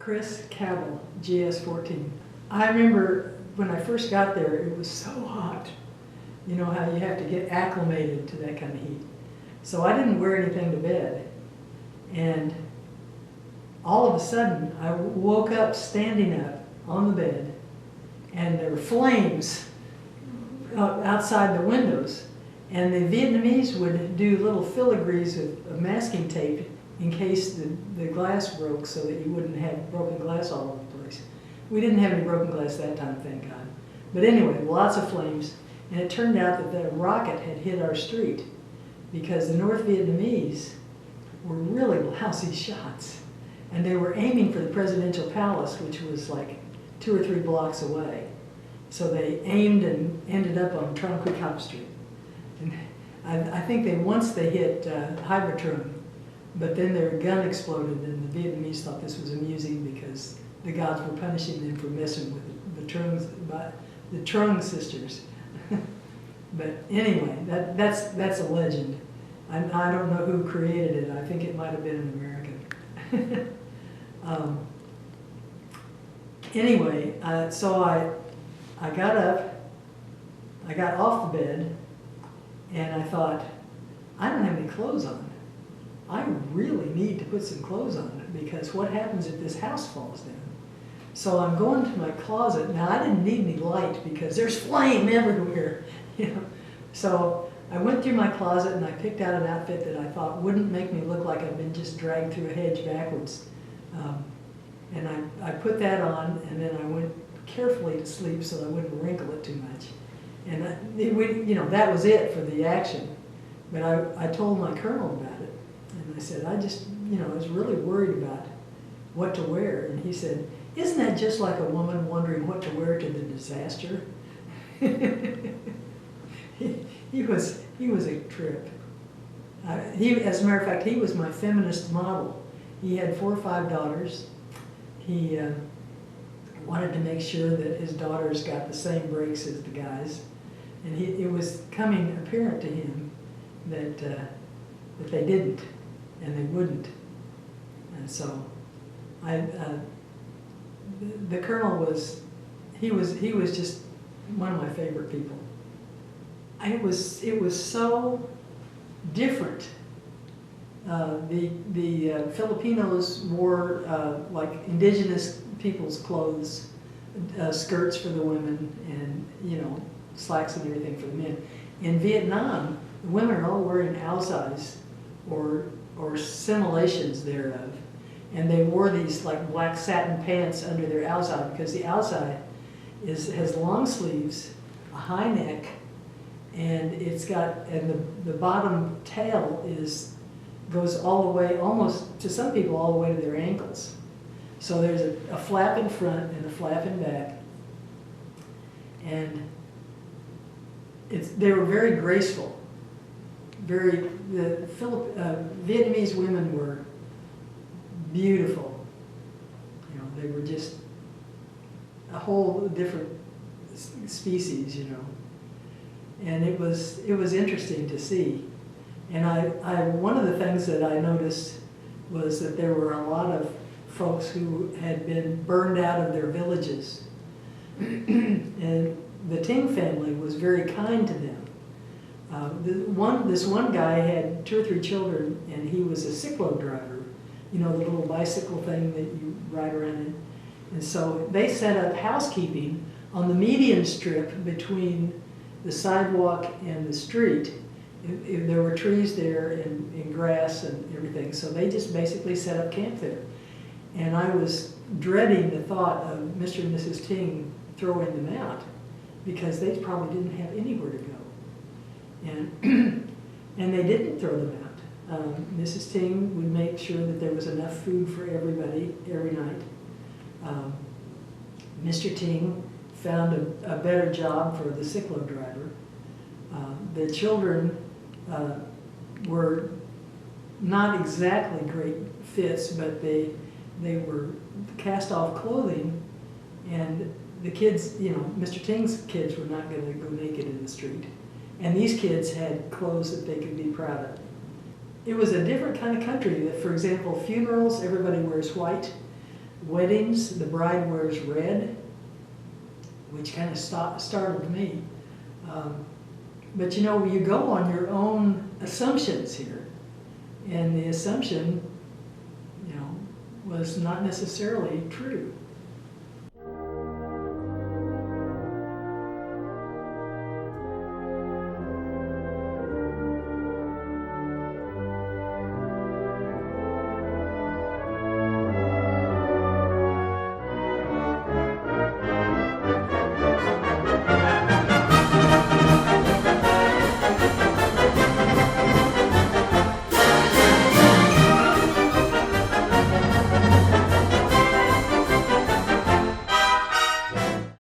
Chris Cabell, GS-14. I remember when I first got there, it was so hot. You know how you have to get acclimated to that kind of heat. So I didn't wear anything to bed. And all of a sudden, I woke up standing up on the bed, and there were flames outside the windows. And the Vietnamese would do little filigrees of masking tape in case the glass broke, so that you wouldn't have broken glass all over the place. We didn't have any broken glass that time, thank God. But anyway, lots of flames. And it turned out that the rocket had hit our street because the North Vietnamese were really lousy shots. And they were aiming for the presidential palace, which was like 2 or 3 blocks away. So they aimed and ended up on Tron Quy Cop Street. And I think once they hit Hybertron, but then their gun exploded, and the Vietnamese thought this was amusing because the gods were punishing them for messing with the Trung sisters. But anyway, that's a legend. I don't know who created it. I think it might have been an American. Anyway, so I got up, I got off the bed, and I thought, I don't have any clothes on. I really need to put some clothes on because what happens if this house falls down? So I'm going to my closet. Now I didn't need any light because there's flame everywhere, you know. So I went through my closet and I picked out an outfit that I thought wouldn't make me look like I've been just dragged through a hedge backwards. And I put that on, and then I went carefully to sleep so I wouldn't wrinkle it too much. And you know, that was it for the action. But I told my colonel about it, and I said, I just, you know, I was really worried about what to wear. And he said, isn't that just like a woman wondering what to wear to the disaster? he was a trip. As a matter of fact, he was my feminist model. He had 4 or 5 daughters. He wanted to make sure that his daughters got the same breaks as the guys. And it was coming apparent to him that they didn't, and they wouldn't. And so the colonel was just one of my favorite people. It was so different. The Filipinos wore like indigenous people's clothes, skirts for the women, and you know, slacks and everything for the men. In Vietnam, the women are all wearing alzais or simulations thereof, and they wore these like black satin pants under their alzai because the alzai has long sleeves, a high neck, and the bottom tail goes all the way, almost to some people, all the way to their ankles. So there's a flap in front and a flap in back, and they were very graceful. The Vietnamese women were beautiful. You know, they were just a whole different species, you know. And it was interesting to see. And one of the things that I noticed was that there were a lot of folks who had been burned out of their villages. And the Ting family was very kind to them. This one guy had 2 or 3 children, and he was a cyclo driver, you know, the little bicycle thing that you ride around in. And so they set up housekeeping on the median strip between the sidewalk and the street. There were trees there and grass and everything, so they just basically set up camp there. And I was dreading the thought of Mr. and Mrs. Ting throwing them out because they probably didn't have anywhere to go. And they didn't throw them out. Mrs. Ting would make sure that there was enough food for everybody every night. Mr. Ting found a better job for the cyclo driver. The children were not exactly great fits, but they were cast-off clothing, and the kids, you know, Mr. Ting's kids were not going to go naked in the street. And these kids had clothes that they could be proud of. It was a different kind of country. For example, funerals, everybody wears white. weddings, the bride wears red, which kind of startled me. But you know, you go on your own assumptions here, and the assumption, you know, was not necessarily true.